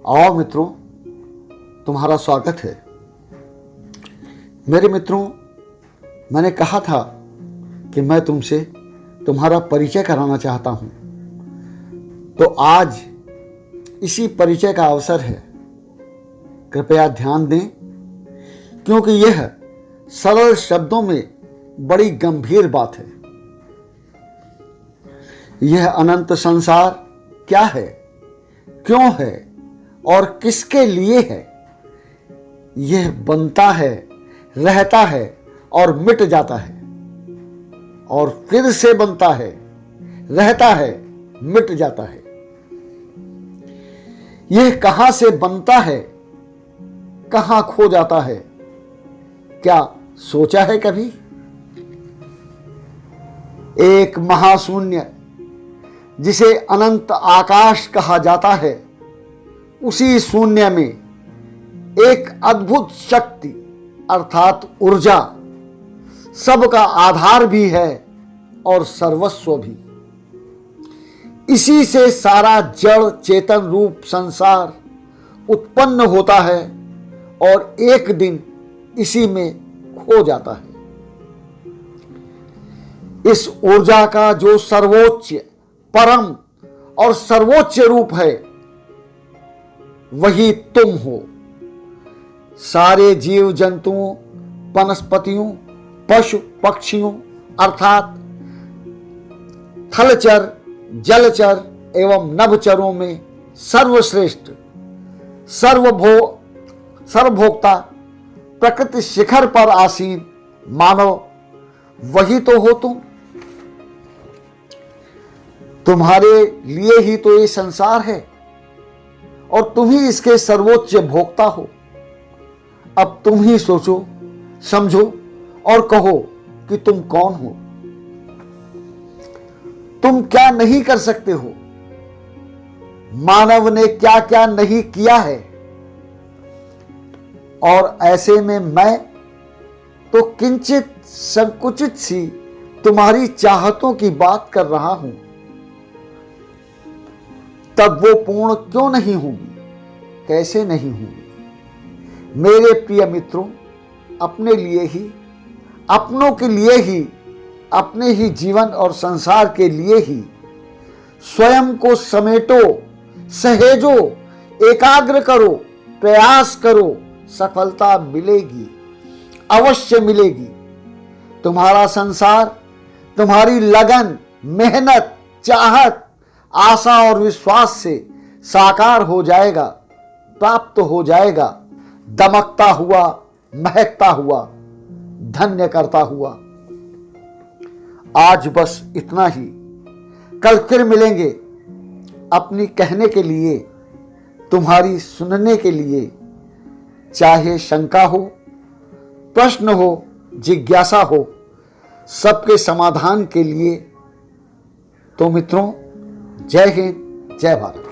आओ मित्रों, तुम्हारा स्वागत है। मेरे मित्रों, मैंने कहा था कि मैं तुमसे तुम्हारा परिचय कराना चाहता हूं, तो आज इसी परिचय का अवसर है। कृपया ध्यान दें, क्योंकि यह सरल शब्दों में बड़ी गंभीर बात है। यह अनंत संसार क्या है, क्यों है और किसके लिए है? यह बनता है, रहता है और मिट जाता है, और फिर से बनता है, रहता है, मिट जाता है। यह कहां से बनता है, कहां खो जाता है? क्या सोचा है कभी? एक महाशून्य जिसे अनंत आकाश कहा जाता है, उसी शून्य में एक अद्भुत शक्ति अर्थात ऊर्जा सबका आधार भी है और सर्वस्व भी। इसी से सारा जड़ चेतन रूप संसार उत्पन्न होता है और एक दिन इसी में खो जाता है। इस ऊर्जा का जो सर्वोच्च, परम और सर्वोच्च रूप है, वही तुम हो। सारे जीव जंतुओं, वनस्पतियों, पशु पक्षियों अर्थात थलचर, जलचर एवं नभचरों में सर्वश्रेष्ठ, सर्वभोक्ता, प्रकृति शिखर पर आसीन मानव, वही तो हो तुम। तुम्हारे लिए ही तो ये संसार है और तुम ही इसके सर्वोच्च भोक्ता हो। अब तुम ही सोचो, समझो और कहो कि तुम कौन हो। तुम क्या नहीं कर सकते हो? मानव ने क्या क्या नहीं किया है, और ऐसे में मैं तो किंचित संकुचित सी तुम्हारी चाहतों की बात कर रहा हूं, तब वो पूर्ण क्यों नहीं होंगी, कैसे नहीं होंगी? मेरे प्रिय मित्रों, अपने लिए ही, अपनों के लिए ही, अपने ही जीवन और संसार के लिए ही स्वयं को समेटो, सहेजो, एकाग्र करो, प्रयास करो, सफलता मिलेगी, अवश्य मिलेगी। तुम्हारा संसार तुम्हारी लगन, मेहनत, चाहत, आशा और विश्वास से साकार हो जाएगा, प्राप्त हो जाएगा, दमकता हुआ, महकता हुआ, धन्य करता हुआ। आज बस इतना ही। कल फिर मिलेंगे अपनी कहने के लिए, तुम्हारी सुनने के लिए। चाहे शंका हो, प्रश्न हो, जिज्ञासा हो, सबके समाधान के लिए। तो मित्रों, जय हिंद, जय भारत।